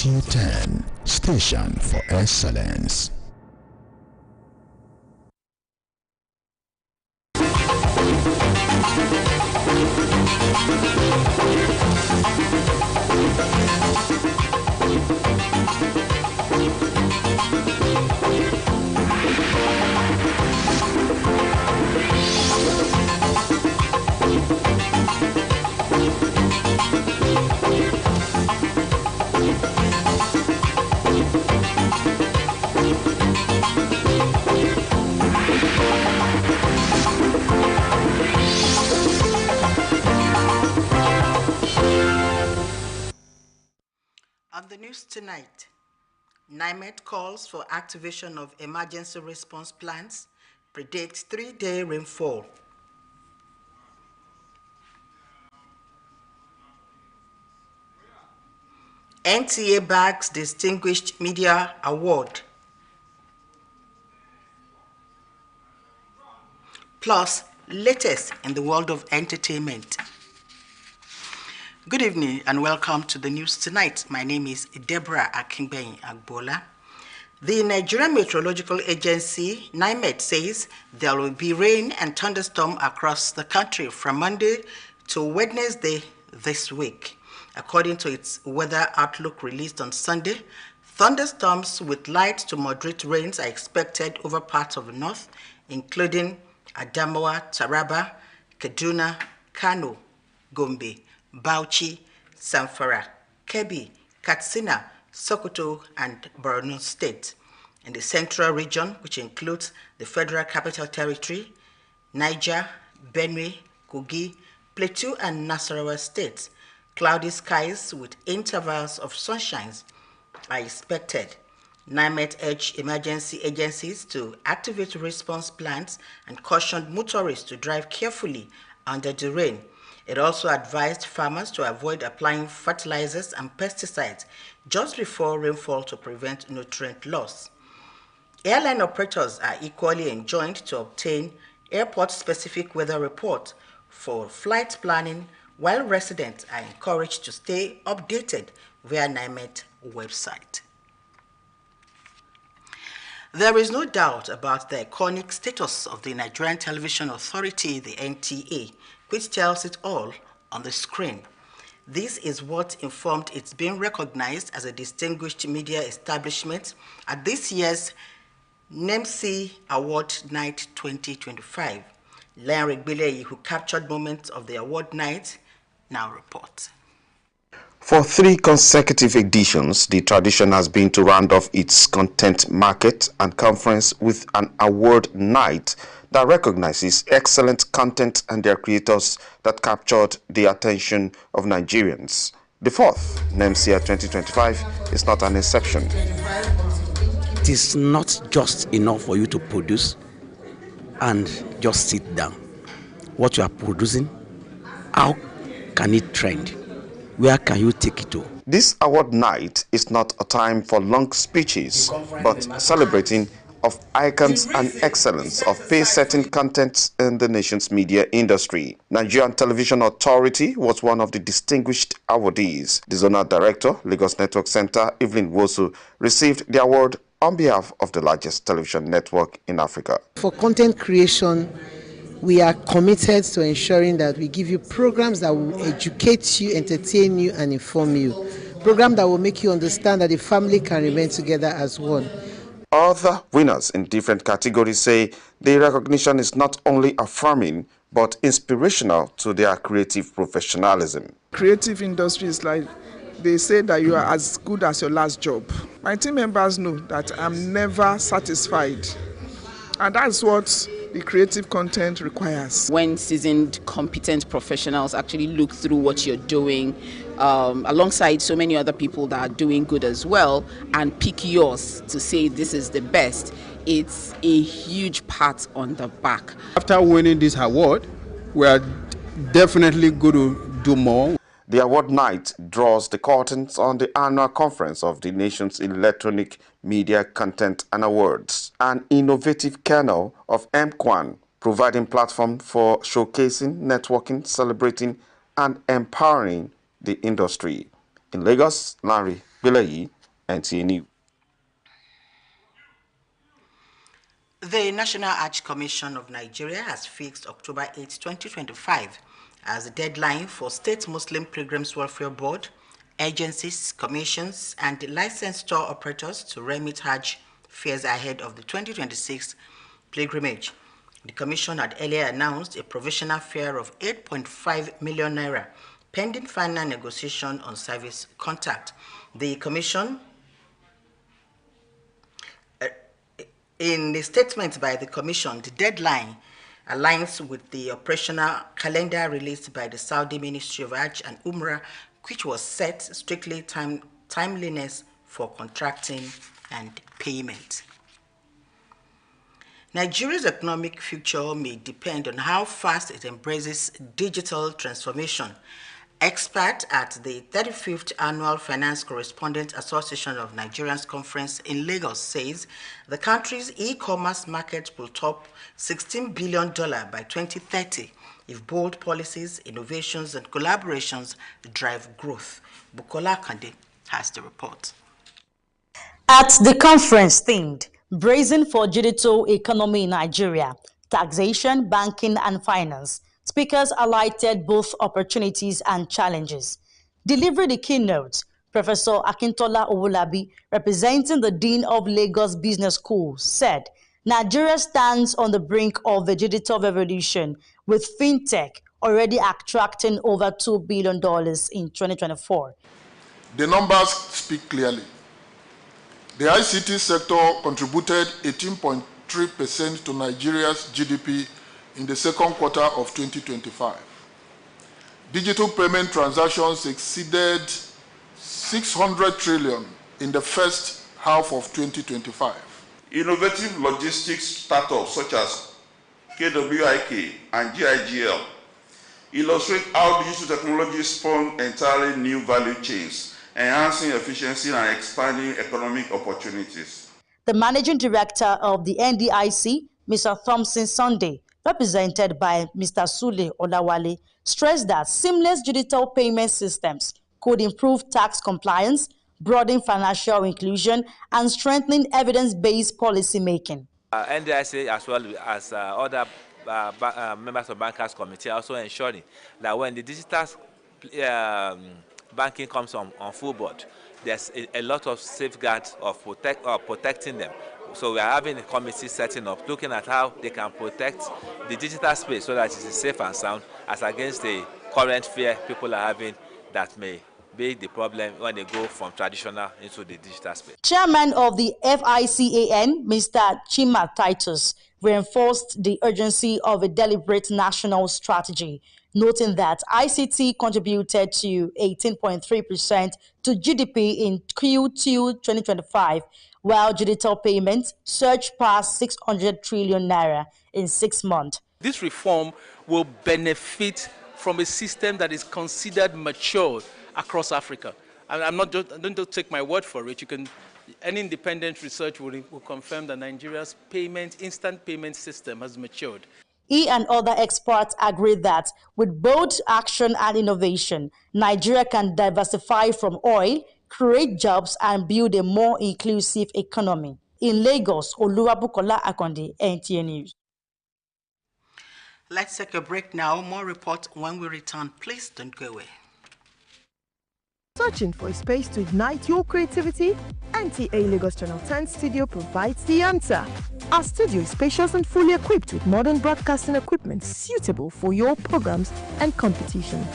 Nta Ch10, station for excellence. On the news tonight, NIMET calls for activation of emergency response plans, predicts 3-day rainfall. NTA bags Distinguished Media Award. Plus, latest in the world of entertainment. Good evening and welcome to the news tonight. My name is Deborah Akingben Agbola. The Nigerian Meteorological Agency, NIMET, says there will be rain and thunderstorm across the country from Monday to Wednesday this week. According to its weather outlook released on Sunday, thunderstorms with light to moderate rains are expected over parts of the north, including Adamawa, Taraba, Kaduna, Kano, Gombe, Bauchi, Zamfara, Kebbi, Katsina, Sokoto, and Borno State. In the central region, which includes the Federal Capital Territory, Niger, Benue, Kogi, Plateau, and Nasarawa states, cloudy skies with intervals of sunshine are expected. NIMET urged emergency agencies to activate response plans and cautioned motorists to drive carefully under the rain. It also advised farmers to avoid applying fertilizers and pesticides just before rainfall to prevent nutrient loss. Airline operators are equally enjoined to obtain airport-specific weather reports for flight planning, while residents are encouraged to stay updated via NIMET website. There is no doubt about the iconic status of the Nigerian Television Authority, the NTA, which tells it all on the screen. This is what informed its being recognized as a distinguished media establishment at this year's NEMC Award Night 2025. Larry Biley, who captured moments of the award night, now reports. For 3 consecutive editions, the tradition has been to round off its content market and conference with an award night that recognizes excellent content and their creators that captured the attention of Nigerians. The 4th, NEMC 2025, is not an exception. It is not just enough for you to produce and just sit down. What you are producing, how can it trend? Where can you take it to? This award night is not a time for long speeches, but celebrating of icons and excellence of pace-setting content in the nation's media industry. Nigerian Television Authority was one of the distinguished awardees. The Zonal Director, Lagos Network Center, Evelyn Wosu, received the award on behalf of the largest television network in Africa. For content creation, we are committed to ensuring that we give you programs that will educate you, entertain you, and inform you. Programs that will make you understand that the family can remain together as one. Other winners in different categories say the recognition is not only affirming but inspirational to their creative professionalism. Creative industry is like they say that you are as good as your last job. My team members know that I'm never satisfied, and that's what the creative content requires. When seasoned, competent professionals actually look through what you're doing, alongside so many other people that are doing good as well, and pick yours to say this is the best, it's a huge pat on the back. After winning this award, we are definitely going to do more. The award night draws the curtains on the annual conference of the nation's electronic media content and awards, an innovative kernel of MQuan, providing platform for showcasing, networking, celebrating, and empowering the industry. In Lagos, Larry Bilayi, NTA News. The National Arch Commission of Nigeria has fixed October 8, 2025 as the deadline for State Muslim Pilgrims Welfare Board, agencies, commissions, and licensed store operators to remit Hajj fares ahead of the 2026 pilgrimage. The Commission had earlier announced a provisional fare of 8.5 million naira pending final negotiation on service contract. The Commission, in the statement by the Commission, the deadline aligns with the operational calendar released by the Saudi Ministry of Hajj and Umrah, which was set strictly timeliness for contracting and payment. Nigeria's economic future may depend on how fast it embraces digital transformation. Expert at the 35th Annual Finance Correspondent Association of Nigerians Conference in Lagos says the country's e-commerce market will top $16 billion by 2030 if bold policies, innovations, and collaborations drive growth. Bukola Kande has the report. At the conference themed Brazen for Digital Economy in Nigeria, Taxation, Banking and Finance, speakers highlighted both opportunities and challenges. Delivering the keynote, Professor Akintola Owolabi, representing the Dean of Lagos Business School, said Nigeria stands on the brink of the digital revolution, with fintech already attracting over $2 billion in 2024. The numbers speak clearly. The ICT sector contributed 18.3% to Nigeria's GDP in the second quarter of 2025. Digital payment transactions exceeded 600 trillion in the first half of 2025. Innovative logistics startups such as KWIK and GIGL illustrate how digital technologies spawn entirely new value chains, enhancing efficiency and expanding economic opportunities. The managing director of the NDIC, Mr. Thompson Sunday, represented by Mr. Sule Olawale, stressed that seamless digital payment systems could improve tax compliance, broaden financial inclusion, and strengthen evidence-based policy making. NDIC, as well as other members of Bankers Committee, are also ensuring that when the digital banking comes on full board, there's a lot of safeguards of protecting them. So we are having a committee setting up, looking at how they can protect the digital space so that it is safe and sound, as against the current fear people are having that may be the problem when they go from traditional into the digital space. Chairman of the FICAN, Mr. Nta Ch10, reinforced the urgency of a deliberate national strategy, noting that ICT contributed to 18.3% to GDP in Q2 2025, while digital payments surged past 600 trillion naira in 6 months. This reform will benefit from a system that is considered mature across Africa. And don't just take my word for it. Any independent research will confirm that Nigeria's instant payment system has matured. He and other experts agree that with bold action and innovation, Nigeria can diversify from oil, create jobs, and build a more inclusive economy. In Lagos, Oluwabukola Akande, NTA News. Let's take a break now. More reports when we return. Please don't go away. Searching for a space to ignite your creativity? NTA Lagos Channel 10 studio provides the answer. Our studio is spacious and fully equipped with modern broadcasting equipment suitable for your programs and competitions.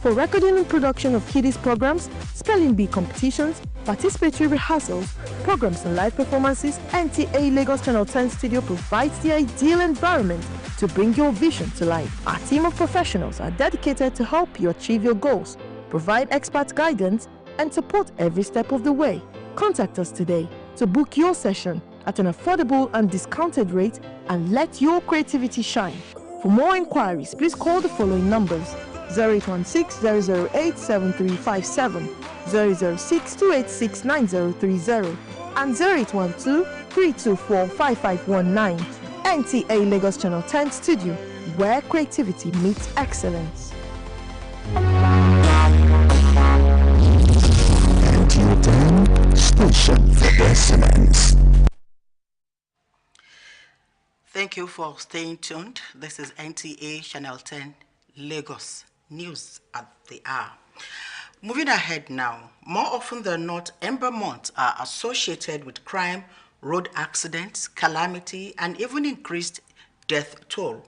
For recording and production of kiddies programs, spelling bee competitions, participatory rehearsals, programs and live performances, NTA Lagos Channel 10 studio provides the ideal environment to bring your vision to life. Our team of professionals are dedicated to help you achieve your goals, provide expert guidance, and support every step of the way. Contact us today to book your session at an affordable and discounted rate and let your creativity shine. For more inquiries, please call the following numbers: 0816-008-7357, 006-286-9030, and 0812-324-5519. NTA Lagos Channel 10 Studio, where creativity meets excellence. NTA Channel 10, station for excellence. Thank you for staying tuned. This is NTA Channel 10, Lagos News at the hour. Moving ahead now, more often than not, Ember months are associated with crime, road accidents, calamity, and even increased death toll.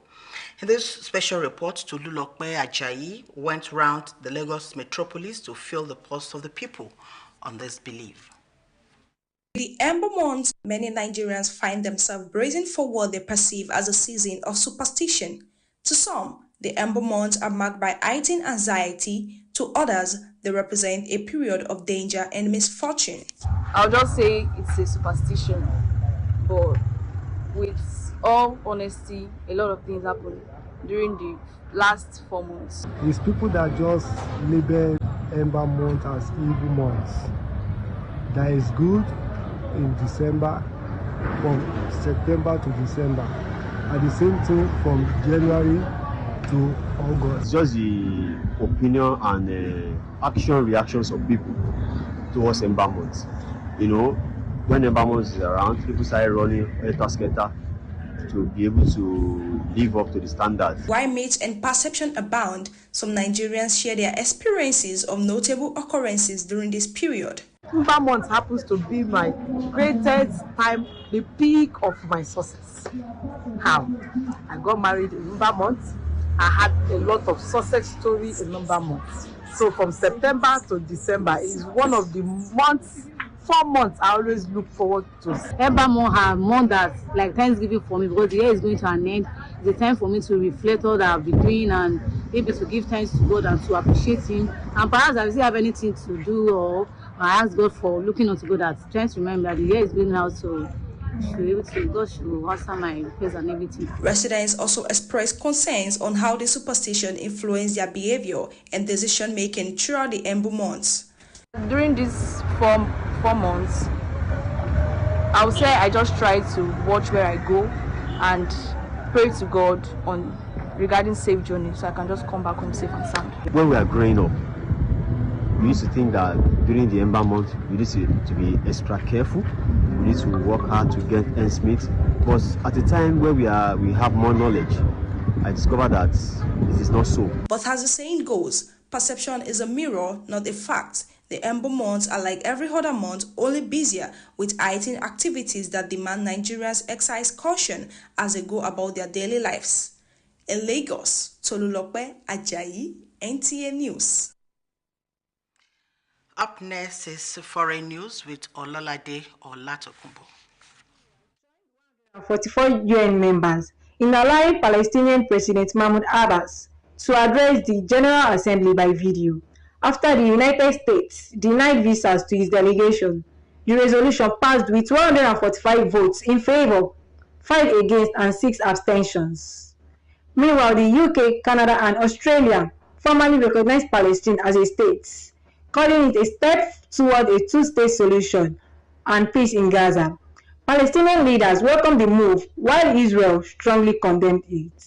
In this special report, Tolulokpe Ajayi went round the Lagos metropolis to feel the pulse of the people on this belief. The Ember months, many Nigerians find themselves bracing for what they perceive as a season of superstition. To some, the Ember months are marked by heightened anxiety. To others, they represent a period of danger and misfortune. I'll just say it's a superstition, but with all honesty, a lot of things happened during the last 4 months. It's people that just label Ember month as evil months. That is good in December, from September to December, and the same thing from January to August. It's just the opinion and action reactions of people towards Ember months. You know, when Ember months is around, people start running skater to be able to live up to the standards. While myths and perception abound, some Nigerians share their experiences of notable occurrences during this period. Ember month happens to be my greatest time, the peak of my success. How? I got married in Ember month. I had a lot of success stories in Ember month. So from September to December is one of the months, 4 months I always look forward to. Ember month are month that's like Thanksgiving for me, because the year is going to an end. It's a time for me to reflect all that I've been doing and maybe to give thanks to God and to appreciate Him. And perhaps I still have anything to do, or I ask God for looking unto God, that trying to remember that the year is going out, so should be able to, God should answer my requests and everything. Residents also expressed concerns on how the superstition influenced their behavior and decision making throughout the Ember months. During these four months, I would say I just try to watch where I go and pray to God on regarding safe journey, so I can just come back home safe and sound. When we are growing up, we used to think that during the Ember month, we need to be extra careful. We need to work hard to get ends meet. But at the time where we have more knowledge, I discovered that it is not so. But as the saying goes, perception is a mirror, not a fact. The Ember months are like every other month, only busier with heightened activities that demand Nigerians exercise caution as they go about their daily lives. In Lagos, Tolulokpe Ajayi, NTA News. Up next is foreign news with Ololade Olatokunbo. 44 UN members in allowing Palestinian President Mahmoud Abbas to address the General Assembly by video after the United States denied visas to his delegation. The resolution passed with 145 votes in favor, 5 against and 6 abstentions. Meanwhile, the UK, Canada and Australia formally recognized Palestine as a state, calling it a step toward a two-state solution and peace in Gaza. Palestinian leaders welcomed the move, while Israel strongly condemned it.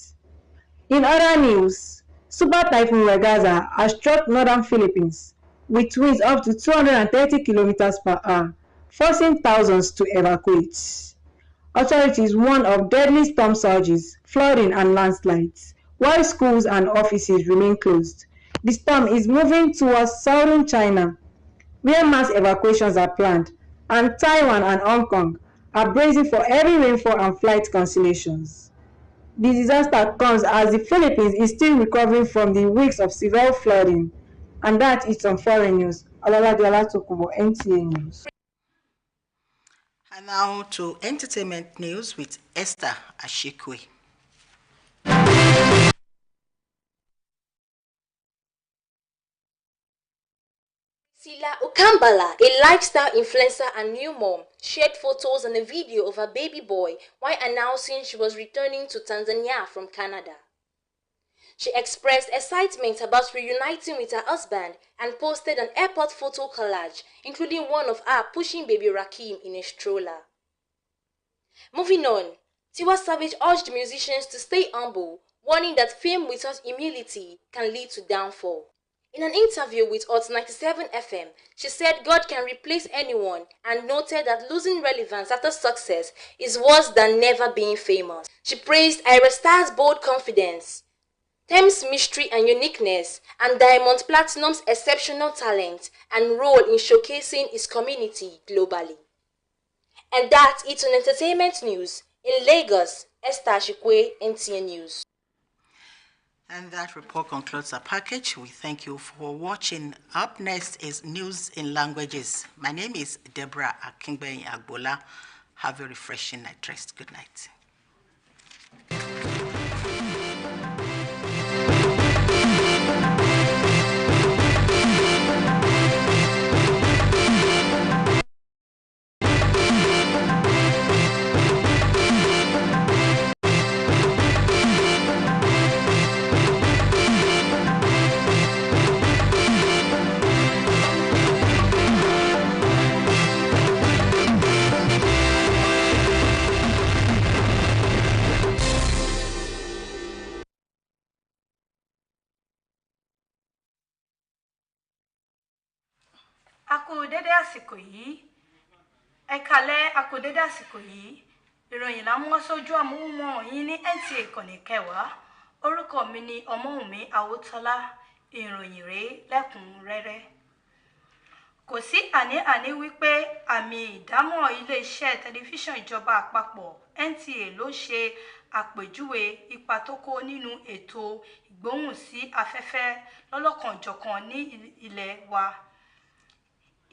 In other news, Super Typhoon Regaza has struck northern Philippines with winds up to 230 kilometers per hour, forcing thousands to evacuate. Authorities warn of deadly storm surges, flooding and landslides, while schools and offices remain closed. The storm is moving towards southern China, where mass evacuations are planned, and Taiwan and Hong Kong are bracing for heavy rainfall and flight cancellations. The disaster comes as the Philippines is still recovering from the weeks of severe flooding. And that is on foreign news. Ololade Olatokunbo, NTA News. And now to entertainment news with Esther Ashikwe. Sila Ukambala, a lifestyle influencer and new mom, shared photos and a video of her baby boy while announcing she was returning to Tanzania from Canada. She expressed excitement about reuniting with her husband and posted an airport photo collage, including one of her pushing baby Rakim in a stroller. Moving on, Tiwa Savage urged musicians to stay humble, warning that fame without humility can lead to downfall. In an interview with Hot 97 FM, she said God can replace anyone and noted that losing relevance after success is worse than never being famous. She praised Ira Star's bold confidence, Tems' mystery and uniqueness, and Diamond Platinum's exceptional talent and role in showcasing his community globally. And that's it on entertainment news. In Lagos, Nta Ch10, NTA News. And that report concludes our package. We thank you for watching. Up next is News in Languages. My name is Deborah Akingbenyi Agbola. Have a refreshing night rest. Good night. Akudede àsìkò yìí ẹ kálẹ́ akudede àsìkò yìí ìròyìn la mú sójú àmúhùnmáwòrán yín ní NTA ìkànnì kẹwàá orúkọ mi ni Ọmọ́wùnmí Awótọ́lá ìròyìn rèé lẹ́kùnrẹ́rẹ́ kò sí àní-àní wípé àmì ìdámọ̀ iléeṣẹ́ tẹlifíṣàn ìjọba àpapọ̀ NTA ló ṣe àpèjúwe ipa tó kó nínú ètò ìgbóhùn sí afẹ́fẹ́ lọ́lọ́kanòjọ̀kan ní ilẹ̀ wa.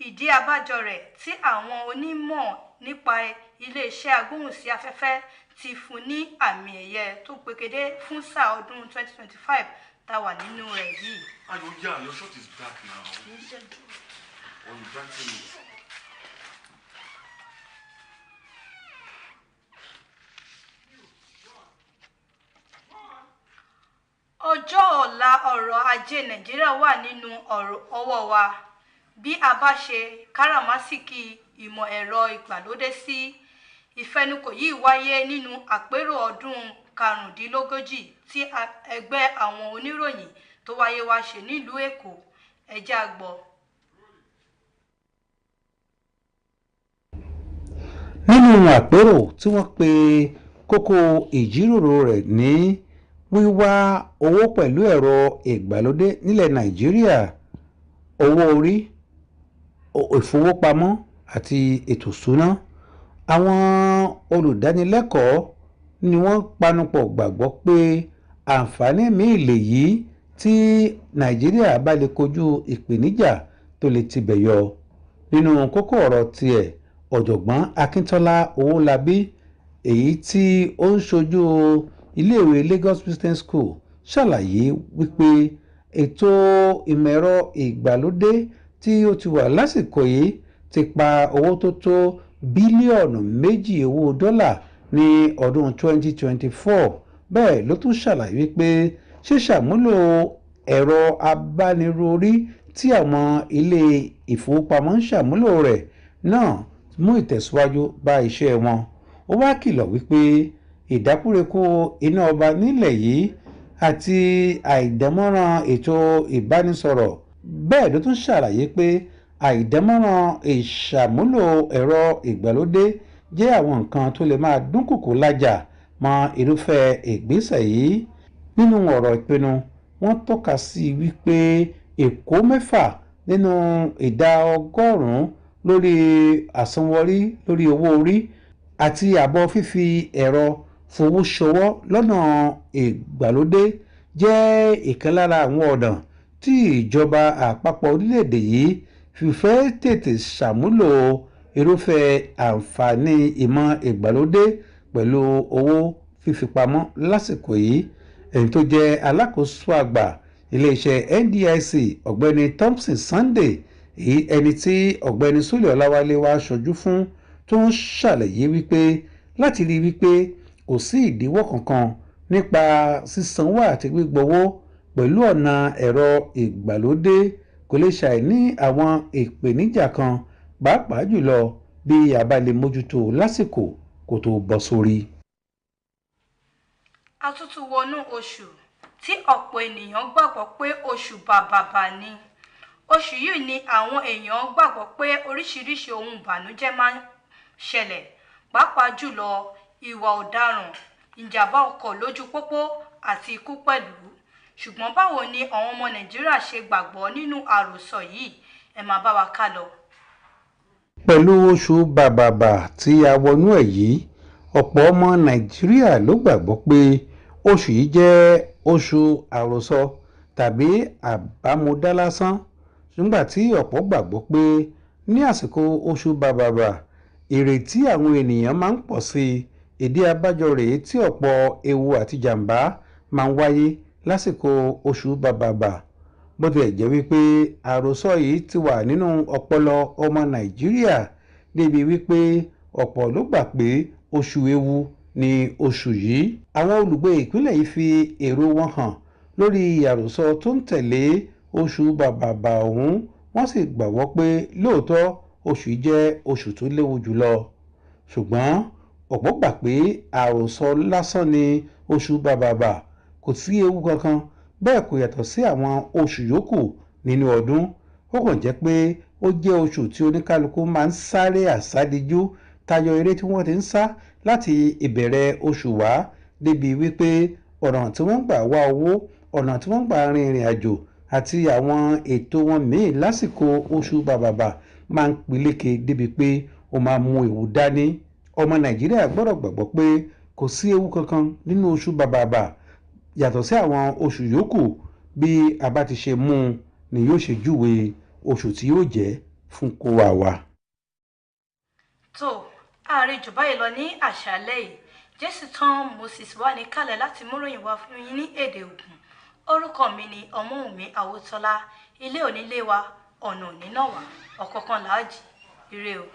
Ìdí abájọ rẹ̀ tí àwọn onímọ̀ nípa iléeṣẹ́ agbóhùnsí afẹ́fẹ́ ti fún ní àmì ẹ̀yẹ tó pegedé fún sáà ọdún 2025 tá wà nínú rẹ̀ yìí. Yeah, your shot is dark now. Or you brighten it. Ọjọ́ ọ̀la ọrọ̀ ajé Nàìjíríà wà nínú ọwọ́ wa. Bí a bá ṣe káràmásìkí ìmọ̀ ẹ̀rọ ìgbàlódé sí, ìfẹnukò yìí wáyé nínú àpérò ọdún 45 tí ẹgbẹ́ àwọn oníròyìn tó wáyé wá ṣe nílùú Èkó. Ẹ jẹ́ á gbọ́. Nínú àpérò tí wọ́n pe kókó ìjíròrò rẹ̀ ní wíwá owó pẹ̀lú ẹ̀rọ ìgbàlódé nílẹ̀ Nàìjíríà, owó orí, ìfowópamọ́ àti ètò ìṣúná, àwọn olùdánilẹ́kọ̀ọ́ ni wọ́n panupọ̀ gbàgbọ́ pé àǹfààní míì lèyí tí Nàìjíríà bá lè kojú ìpèníjà tó lè tibẹ̀ yọ. Nínú kókó ọ̀rọ̀ tiẹ̀, ọ̀jọ̀gbọ́n Akíntọ́lá Owólabí, èyí tí ó ń ṣojú iléèwé Lagos Business School, ṣàlàyé wípé ètò ìmọ̀ ẹ̀rọ ìgbàlódé tí ó ti wà lásìkò yìí ti pa owó tó tó bílíọ̀nù 2 owó dọ́là ní ọdún 2024. Bẹ́ẹ̀ ló tún ṣàlàyé wípé ṣíṣàmúlò ẹ̀rọ abánirorí tí àwọn ilé ìfowópamọ́ ń ṣàmúlò rẹ̀ náà mú ìtẹ̀síwájú bá iṣẹ́ wọn. Ó wá kìlọ̀ wípé ìdákúrekú iná ọba nílẹ̀ yìí àti àìdámọ́ràn ètò ìbánisọ̀rọ̀. Bẹ́ẹ̀ ló tún ṣàlàyé pé àìdámọ́ràn ìṣàmúlò ẹ̀rọ ìgbàlódé jẹ́ àwọn nǹkan tó lè máa dúnkòkò lájà mọ́ irúfẹ́ ìgbésẹ̀ yìí. Nínú ọ̀rọ̀ ìpinnu, wọ́n tọ́ka sí wípé Èkó 6 nínú ìdá 100 lórí àsanwọrí lórí owó orí àti àbọ̀ fífi ẹ̀rọ fowó ṣọwọ́ lọ́nà ìgbàlódé jẹ́ ìkan lára àwọn ọ̀nà tí ìjọba àpapọ̀ orílẹ̀-èdè yìí fi fẹ́ tètè ṣàmúlò irúfẹ́ àǹfààní ìmọ̀ ìgbàlódé pẹ̀lú owó fífipamọ́ lásìkò yìí. Ẹni tó jẹ́ alákòóso àgbà iléeṣẹ́ NDIC ọ̀gbẹ́ni Thompson Sunday, ẹni tí ọ̀gbẹ́ni Sule Ọláwálé wá ṣojú fún, tó ń ṣàlàyé wípé láti rí wípé kò sí ìdíwọ́ kankan nípa sísanwó àti gbígbówó pẹ̀lú ọ̀nà ẹ̀rọ ìgbàlódé kò lè ṣàìní àwọn ìpèníjà kan, pàápàá jùlọ bí a bá lè mójútó lásìkò kó tó bọ́ sórí. Àtútù wọnú oṣù tí ọ̀pọ̀ ènìyàn gbàgbọ́ pé oṣù bàbàbà ni. Oṣù yìí ni àwọn èèyàn gbàgbọ́ pé oríṣiríṣi ohun ìbànújẹ́ máa ń ṣẹlẹ̀, pàápàá jùlọ ìwà ọ̀daràn, ìjàmbá ọkọ̀ lójú pópó àti ikú pẹ̀lú. Ṣùgbọ́n báwo ni àwọn ọmọ Nàìjíríà ṣe gbàgbọ́ nínú àròsọ yìí? Ẹ máa bá wa ká lọ. Pẹ̀lú oṣù bàbàbà tí a wọnú ẹ̀ yìí, ọ̀pọ̀ ọmọ Nàìjíríà ló gbàgbọ́ pé oṣù yìí jẹ́ oṣù àròsọ tàbí àbámúdá lásán. Nígbà tí ọ̀pọ̀ gbàgbọ́ pé ní àsìkò oṣù bàbàbà ìrètí àwọn ènìyàn máa ń pọ̀ sí i. Ìdí abájọ rèé tí ọ̀pọ̀ ewu àti jàǹbá máa ń wáyé lásìkò oṣù bàbàbà. Bó tilẹ̀ jẹ́ wípé àròsọ yìí ti wà nínú ọpọlọ ọmọ Nàìjíríà débi wípé ọ̀pọ̀ ló gbà pé oṣù ewu ni oṣù yìí. Àwọn olùgbé ìpínlẹ̀ yìí fi èrò wọn hàn lórí àròsọ tó ń tẹ̀lé oṣù bàbàbà ọ̀hún, wọ́n sì gbàgbọ́ pé lóòótọ́ oṣù yìí jẹ́ oṣù tó léwu jùlọ. Ṣùgbọ́n ọ̀pọ̀ gbà pé àròsọ lásán ni oṣù bàbàbà, kò sí ewu kankan, bẹ́ẹ̀ kò yàtọ̀ sí àwọn oṣù yòókù nínú ọdún. Ó kàn jẹ́ pé ó jẹ́ oṣù tí oníkálukú máa ń sáré àsádijú tayọ eré tí wọ́n ti ń sá láti ìbẹ̀rẹ̀ oṣù wá, débi wípé ọ̀nà tí wọ́n gbà wá owó, ọ̀nà tí wọ́n gbà rin ìrìn àjò àti àwọn ètò wọn míì lásìkò oṣù bàbàbà máa ń peléke débi pé ó máa mú ewu dání. Ọmọ Nàìjíríà gbọ́dọ̀ gbàgbọ́ pé kò sí ewu kankan nínú oṣù bàbàbà yàtọ̀ sí àwọn oṣù yòókù. Bí a bá ti ṣe mú un ni yóò ṣe júwe oṣù tí yóò jẹ́ fún kó wa wá. Tó ààrẹ jù báyìí lọ ní àṣálẹ́ yìí. J10 Moses wà ní kálẹ̀ láti múròyìn wá fún yín ní èdè Ògùn. Orúkọ mi ni Ọmọ́wùnmí Awótọ́lá. Ilé onílé wa, ọ̀nà òníná wa, ọ̀kọ̀ọ̀kan làájì. Ire o.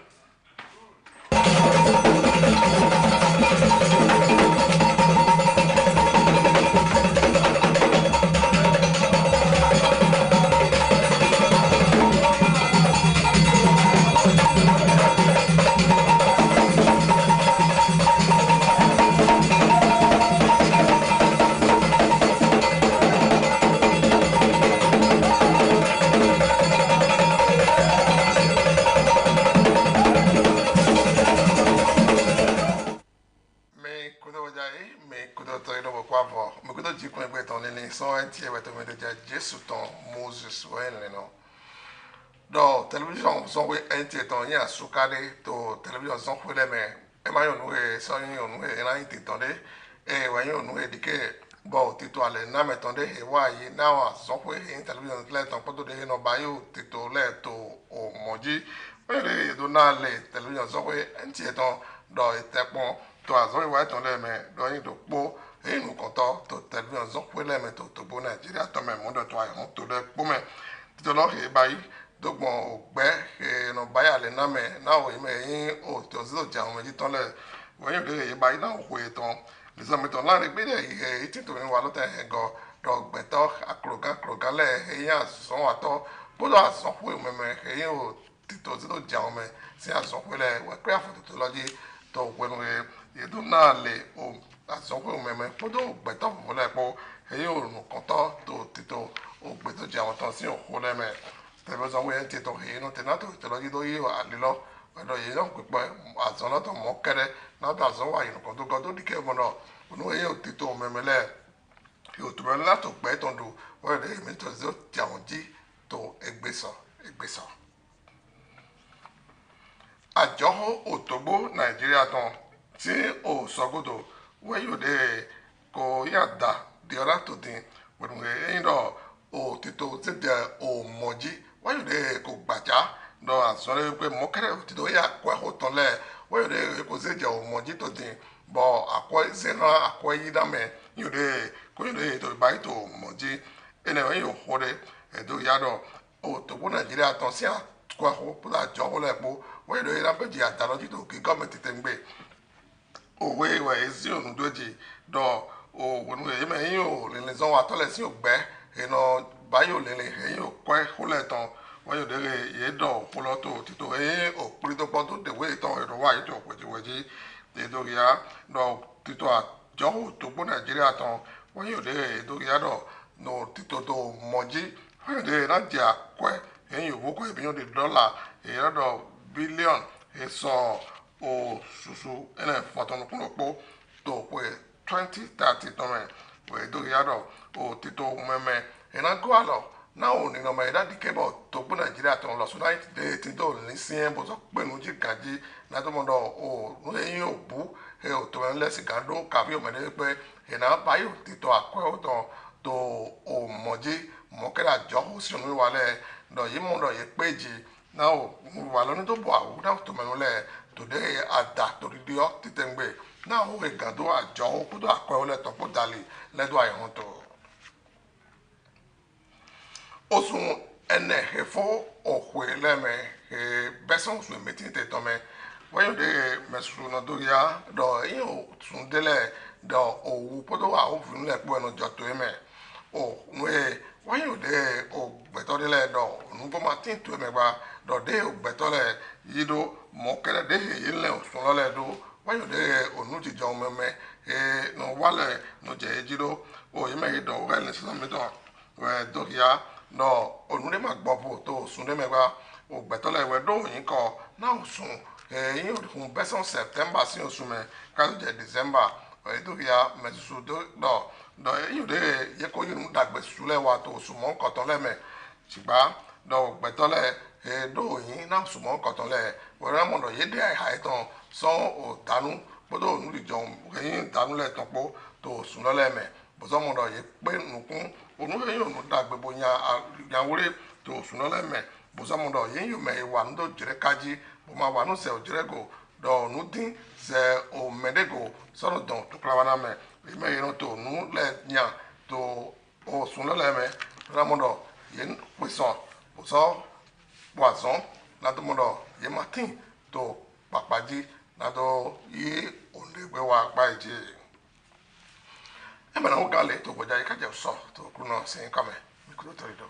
J10 Moses do television so we Nta Ch10 sukade to television so we le me e ma yo nu e so yo nu e na Nta de e wa yo nu e dike bo tito ale na me ton de e wa yi na wa so we in television le ton poto de no ba yo tito le to o moji we le do na le television so we Nta do e tepon to azo wa ton le me do yin do po inu konto to television so we le me to bo Nigeria to me mo do to ayo to de po me tito lo he ba yi dogbon ogbe no baya le na me na o me yin o to zo ja o me ji ton le wo yin de ba yi na o we ton le so me ton la re gbe de ti to ni wa lo te go do gbe to akroga le yin so wa to bo do aso fu me me yin o ti to zo ja o me si aso fu le we pe afu to lo ji to we no ye do na le o aso fu me me bo do gbe to fu le po yin o nu kon to ti to o gbe to ja o ton si o fu le me television we Nta he no te na to lo do yi wa le lo do yi no pe azo no to mo kere na to azo wa yi no ko do dike mo no no e o ti to memele yo to la to pe to do we de mi to zo ja won ji to egbeso àjọ Òtògbó Nàìjíríà ton tí o sogodo we yo de ko ya da the other to din we no o ti to se de o moji wọ́n yóò dé kó gbàjá lọ àsọ̀rọ̀ pé mọ́kẹ́rẹ́ òtítọ́ yà kọ́ ẹ̀hó tán lẹ̀ wọ́n yóò dé kó ṣe jẹ́ ọmọdé tó dín bọ́ àkọ́ ṣe náà àkọ́ yí dámẹ́ yóò dé kó yóò dé ètò ìbáyé tó ọmọdé ẹnì wọ́n yóò kó dé ètò ìyàdọ̀ Òtògbó Nàìjíríà tán sí àkọ́ ẹ̀hó pọ̀ àjọ wọlé ẹ̀pọ̀ wọ́n yóò dé ìdábẹ́jì àdàlọ́jì tó kí gọ́ọ̀mẹ̀ntì tẹ̀ ń gbé òwe ìwẹ̀ èsì ònúdójì dọ̀ òwònú èyímẹ̀ yín ò lè sọ wà tọ́lẹ̀ sí ògbẹ́ ìnà báyìí ò lè ẹ̀yìn ò kọ́ ẹ̀hólẹ̀ tán wọ́n yóò délé yé dọ̀ kólọ́ tó títò ẹ̀yìn ò pírí tó pọ́n tó dèwé ìtàn ẹ̀rọ wà yìí tó wẹ̀jẹ̀wẹ̀jẹ̀ ètò ìyá dọ̀ títò àjọ Òtògbó Nàìjíríà tán when you there do yado no tito to moji when you there na dia kwe and you woko e billion dollar e yado billion e so o susu ene foton kunopo to kwe 2030 tome we do yado o tito meme e na go alo na o ni no me da dikebo to bu Nigeria ton lo so na de tito ni sin bo so pe nu ji kanji na to mo do o no yin obu e o to en lesi gando ka bi o me de pe e na ba yo tito akwe o to o moji mo kera jo o si nu wale do yi mo do ye peji na o wa lo ni to bo awu na to me no le today ada to dio titengbe na o e gando ajo o ko do akwe o le to po dali le do ai hon to osun ene hefo ohweleme beson su meeting te tome wayo de mesu no do ya do yin sun dele do owu podo wa o fun le po eno joto eme o we wayo de o gbeto dele do nu bo ma tin to emegba do de o gbeto le yido mo kere de yin le osun lo le do wayo de onu ti jo meme no wale no je jiro o yime do we le so me do we do ya no onure ma gbobo to sun de megba o gbeto le we do yin ko na osun yin o fun beson September si osun me ka je December we do ya me su do yin de ye ko yin dagbe su le wa to osun mo nkan ton le me sigba do gbeto le do yin na osun mo nkan ton le we ra mo do ye de ai ton so o danu bodo nu ri jon yin danu le ton po to osun lo le me bo so mo do ye pe nukun onu yin onu dagbe bo yan wore to sun le me bo so mo do yin yu me wa ndo jire kaji bo ma wa no se o jire go do nu din se o medego so no don to klawana me me yin to nu le nya to o sun le me ra mo do yin pison bo so poison na to mo do ye matin to papaji na do yi onlegbe wa pa eje e mana o gale to boja ka je so to kuno sin kame mi kuno torido